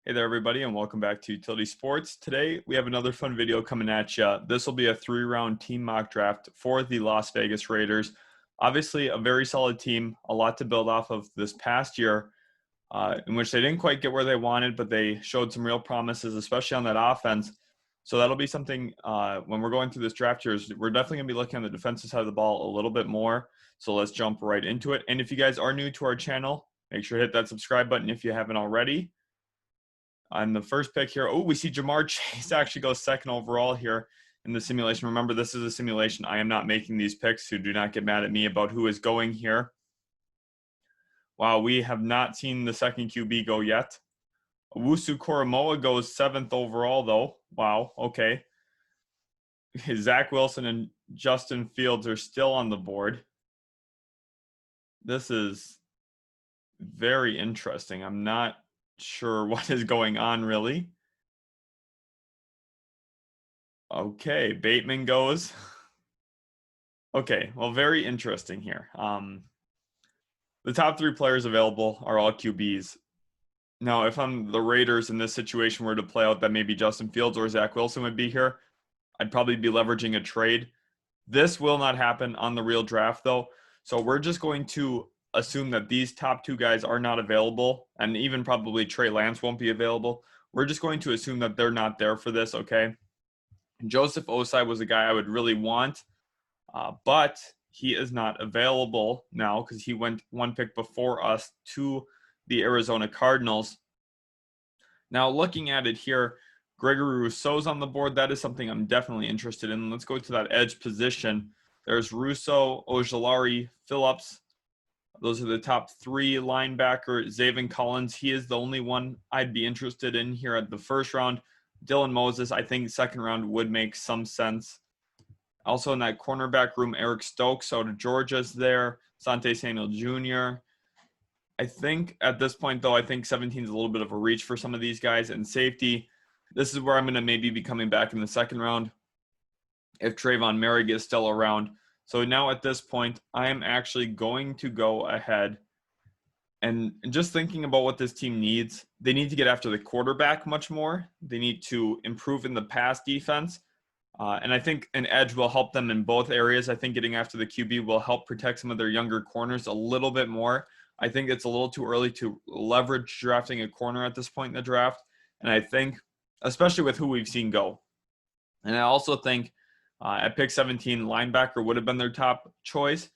Hey there, everybody, and welcome back to Utility Sports. Today, we have another fun video coming at you. This will be a 3-round team mock draft for the Las Vegas Raiders. Obviously, a very solid team, a lot to build off of this past year, in which they didn't quite get where they wanted, but they showed some real promises, especially on that offense. So that'll be something when we're going through this draft here. We're definitely going to be looking on the defensive side of the ball a little bit more. So let's jump right into it. And if you guys are new to our channel, make sure to hit that subscribe button if you haven't already. On the first pick here, we see Jamar Chase actually goes second overall here in the simulation. Remember, this is a simulation. I am not making these picks, so do not get mad at me about who is going here. Wow, we have not seen the second QB go yet. Owusu Koromoa goes 7th overall, though. Wow, okay. Zach Wilson and Justin Fields are still on the board. This is very interesting. I'm not sure what is going on, really. Okay, Bateman goes. Okay, well, very interesting here. The top 3 players available are all QBs. Now, if I'm the Raiders in this situation were to play out that maybe Justin Fields or Zach Wilson would be here, I'd probably be leveraging a trade. This will not happen on the real draft, though. So we're just going to assume that these top 2 guys are not available, and even probably Trey Lance won't be available. We're just going to assume that they're not there for this, okay? Joseph Osai was a guy I would really want, but he is not available now because he went 1 pick before us to the Arizona Cardinals. Now, looking at it here, Gregory Rousseau's on the board. That is something I'm definitely interested in. Let's go to that edge position. There's Rousseau, Ojulari, Phillips. Those are the top 3 linebacker. Zaven Collins, he is the only one I'd be interested in here at the first round. Dylan Moses, I think second round would make some sense. Also in that cornerback room, Eric Stokes out of Georgia's there. Sante Samuel Jr. I think at this point, though, I think 17 is a little bit of a reach for some of these guys. And safety, this is where I'm going to maybe be coming back in the second round if Trayvon Merrick is still around. So now at this point, I am actually going to go ahead and just thinking about what this team needs. They need to get after the quarterback much more. They need to improve in the pass defense. And I think an edge will help them in both areas. I think getting after the QB will help protect some of their younger corners a little bit more. I think it's a little too early to leverage drafting a corner at this point in the draft. And I think, especially with who we've seen go. And I also think at pick 17, linebacker would have been their top choice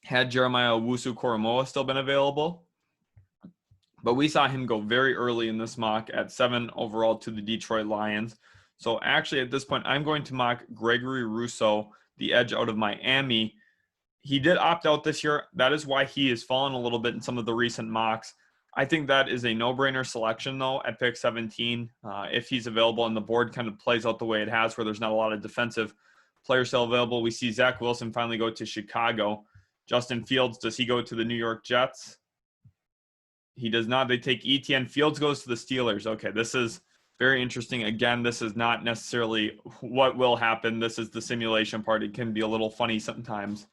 had Jeremiah Owusu-Koramoah still been available. But we saw him go very early in this mock at 7 overall to the Detroit Lions. So actually at this point, I'm going to mock Gregory Rousseau, the edge out of Miami. He did opt out this year. That is why he has fallen a little bit in some of the recent mocks. I think that is a no-brainer selection, though, at pick 17. If he's available and the board kind of plays out the way it has, where there's not a lot of defensive players still available. We see Zach Wilson finally go to Chicago. Justin Fields, does he go to the New York Jets? He does not. They take ETN. Fields goes to the Steelers. Okay, this is very interesting. Again, this is not necessarily what will happen. This is the simulation part. It can be a little funny sometimes.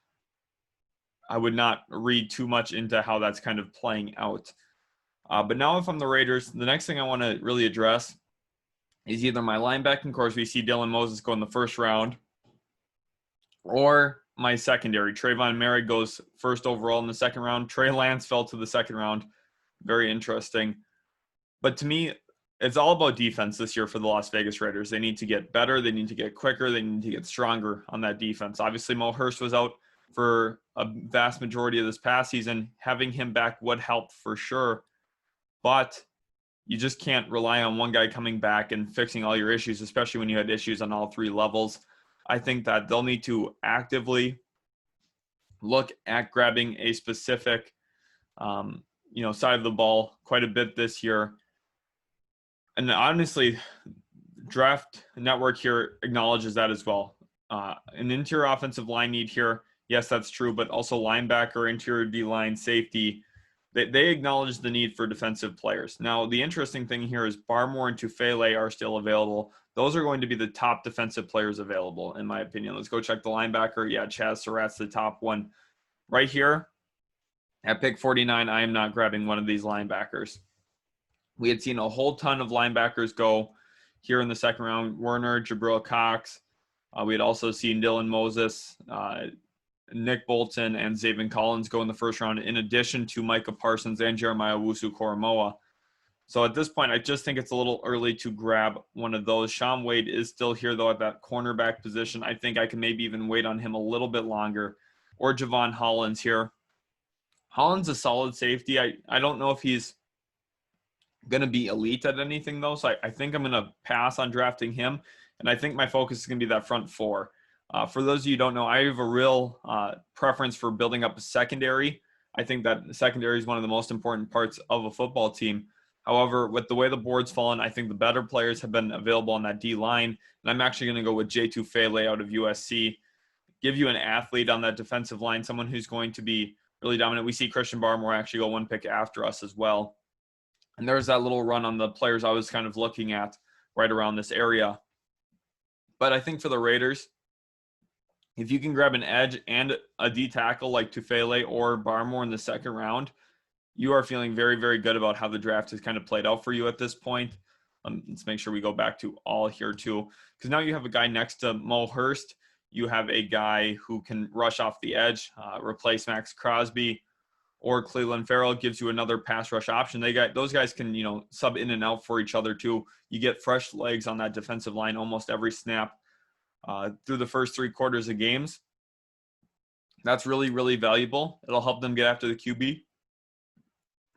I would not read too much into how that's kind of playing out. But now if I'm the Raiders, the next thing I want to really address is either my linebacking course. We see Dylan Moses go in the first round, or my secondary. Trayvon Merrick goes 1st overall in the second round. Trey Lance fell to the second round. Very interesting. But to me, it's all about defense this year for the Las Vegas Raiders. They need to get better. They need to get quicker. They need to get stronger on that defense. Obviously, Mo Hurst was out for a vast majority of this past season. Having him back would help for sure. But you just can't rely on one guy coming back and fixing all your issues, especially when you had issues on all 3 levels. I think that they'll need to actively look at grabbing a specific, side of the ball quite a bit this year. And honestly, Draft Network here acknowledges that as well. An interior offensive line need here. Yes, that's true, but also linebacker, interior D-line, safety. They acknowledge the need for defensive players. Now, the interesting thing here is Barmore and Tufele are still available. Those are going to be the top defensive players available, in my opinion. Let's go check the linebacker. Yeah, Chaz Surratt's the top one. Right here, at pick 49, I am not grabbing one of these linebackers. We had seen a whole ton of linebackers go here in the second round. Werner, Jabril Cox. We had also seen Dylan Moses, Nick Bolton, and Zaven Collins go in the first round, in addition to Micah Parsons and Jeremiah Owusu-Koramoah. So at this point, I just think it's a little early to grab one of those. Shaun Wade is still here, though, at that cornerback position. I think I can maybe even wait on him a little bit longer. Or Javon Hollins here. Hollins a solid safety. I don't know if he's going to be elite at anything, though. So I think I'm going to pass on drafting him. And I think my focus is going to be that front four. For those of you who don't know, I have a real preference for building up a secondary. I think that the secondary is one of the most important parts of a football team. However, with the way the board's fallen, I think the better players have been available on that D line. And I'm actually going to go with J2 Fele out of USC. Give you an athlete on that defensive line, someone who's going to be really dominant. We see Christian Barmore actually go one pick after us as well. And there's that little run on the players I was kind of looking at right around this area. But I think for the Raiders, if you can grab an edge and a D tackle like Tufele or Barmore in the second round, you are feeling very, very good about how the draft has kind of played out for you at this point. Let's make sure we go back to all here too, because now you have a guy next to Mo Hurst. You have a guy who can rush off the edge, replace Max Crosby, or Cleveland Farrell gives you another pass rush option. Those guys can, sub in and out for each other too. You get fresh legs on that defensive line almost every snap through the first 3 quarters of games. That's really, really valuable. It'll help them get after the QB.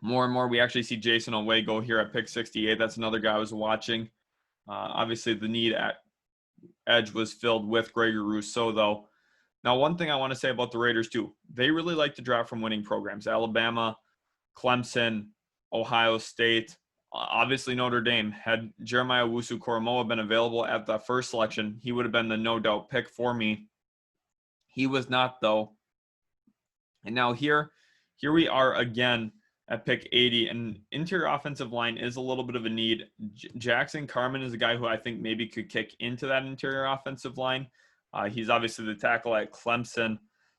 More and more, we actually see Jason Oweh go here at pick 68. That's another guy I was watching. Obviously, the need at edge was filled with Gregory Rousseau, though. Now, one thing I want to say about the Raiders, too, they really like to draft from winning programs. Alabama, Clemson, Ohio State, obviously Notre Dame. Had Jeremiah Owusu-Koramoah been available at the first selection, he would have been the no-doubt pick for me. He was not, though. And now here we are again at pick 80, and interior offensive line is a little bit of a need. Jackson Carman is a guy who I think maybe could kick into that interior offensive line. He's obviously the tackle at Clemson.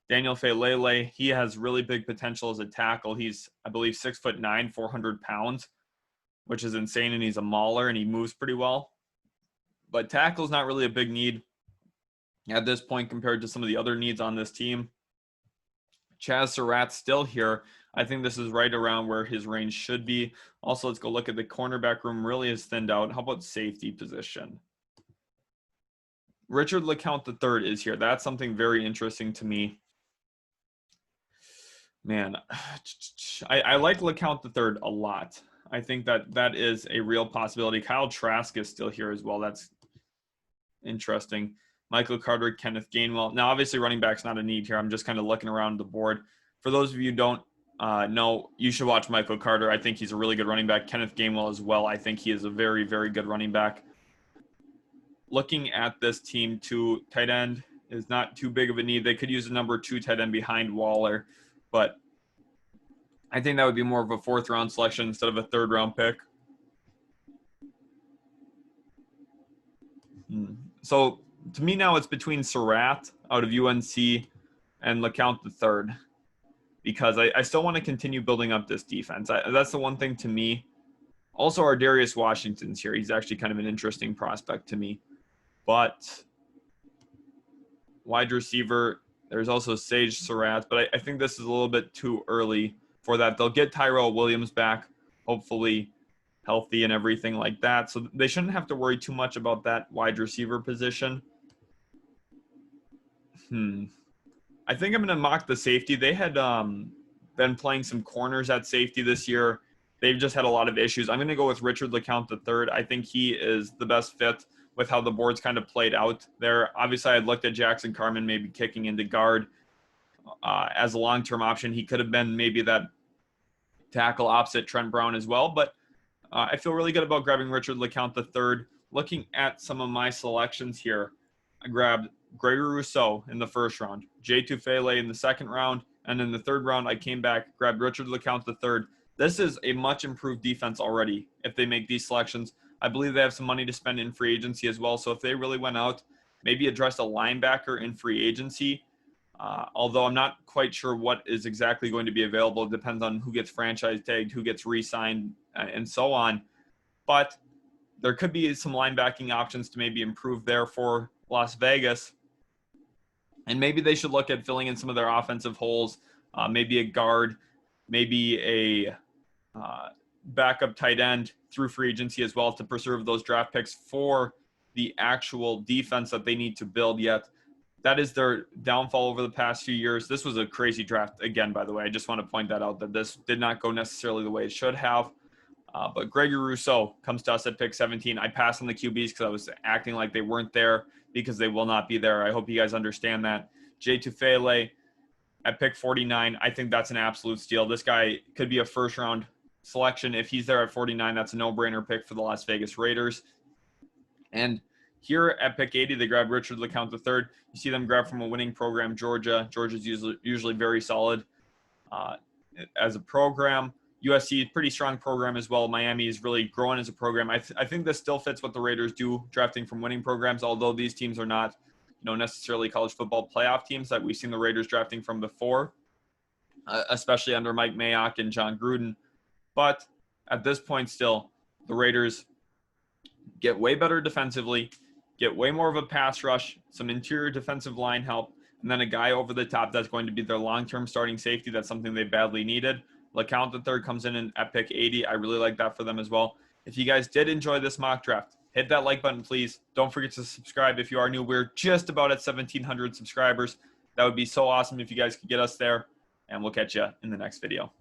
Daniel Falele, he has really big potential as a tackle. He's, I believe, 6'9", 400 pounds, which is insane, and he's a mauler, and he moves pretty well. But tackle's not really a big need at this point compared to some of the other needs on this team. Chaz Surratt's still here. I think this is right around where his range should be. Also, let's go look at the cornerback room. Really is thinned out. How about safety position? Richard LeCount III is here. That's something very interesting to me. Man, I like LeCount III a lot. I think that is a real possibility. Kyle Trask is still here as well. That's interesting. Michael Carter, Kenneth Gainwell. Now, obviously, running back's not a need here. I'm just kind of looking around the board. For those of you who don't know, you should watch Michael Carter. I think he's a really good running back. Kenneth Gainwell as well. I think he is a very, very good running back. Looking at this team, too, tight end is not too big of a need. They could use a number 2 tight end behind Waller, but I think that would be more of a 4th-round selection instead of a 3rd-round pick. So to me now, it's between Surratt out of UNC and LeCount III, because I still want to continue building up this defense. That's the one thing to me. Also, our Darius Washington's here. He's actually kind of an interesting prospect to me. But wide receiver, there's also Sage Surratt, but I think this is a little bit too early for that. They'll get Tyrell Williams back, hopefully healthy and everything like that. So they shouldn't have to worry too much about that wide receiver position. I think I'm going to mock the safety. They had been playing some corners at safety this year. They've just had a lot of issues. I'm going to go with Richard LeCount III. I think he is the best fit with how the board's kind of played out there. Obviously, I had looked at Jackson Carman maybe kicking into guard as a long-term option. He could have been maybe that tackle opposite Trent Brown as well. But I feel really good about grabbing Richard LeCount III. Looking at some of my selections here, I grabbed Gregory Rousseau in the 1st round, J2 Fele in the 2nd round, and in the 3rd round, I came back, grabbed Richard LeCount III. This is a much improved defense already if they make these selections. I believe they have some money to spend in free agency as well. So if they really went out, maybe addressed a linebacker in free agency, although I'm not quite sure what is exactly going to be available. It depends on who gets franchise tagged, who gets re-signed, and so on. but there could be some linebacking options to maybe improve there for Las Vegas. And maybe they should look at filling in some of their offensive holes, maybe a guard, maybe a backup tight end through free agency as well to preserve those draft picks for the actual defense that they need to build yet. That is their downfall over the past few years. This was a crazy draft again, by the way. I just want to point that out, that this did not go necessarily the way it should have. But Gregory Rousseau comes to us at pick 17. I passed on the QBs because I was acting like they weren't there, because they will not be there. I hope you guys understand that. Jay Tufele at pick 49. I think that's an absolute steal. This guy could be a first-round selection. If he's there at 49, that's a no-brainer pick for the Las Vegas Raiders. And here at pick 80, they grab Richard LeCounte III. You see them grab from a winning program, Georgia. Georgia's usually very solid as a program. USC, pretty strong program as well. Miami is really growing as a program. I think this still fits what the Raiders do, drafting from winning programs, although these teams are not, necessarily college football playoff teams that we've seen the Raiders drafting from before, especially under Mike Mayock and Jon Gruden. But at this point still, the Raiders get way better defensively, get way more of a pass rush, some interior defensive line help, and then a guy over the top that's going to be their long-term starting safety. That's something they badly needed. LeCounte III comes in at pick 80. I really like that for them as well. If you guys did enjoy this mock draft, hit that like button, please. Don't forget to subscribe if you are new. We're just about at 1,700 subscribers. That would be so awesome if you guys could get us there, and we'll catch you in the next video.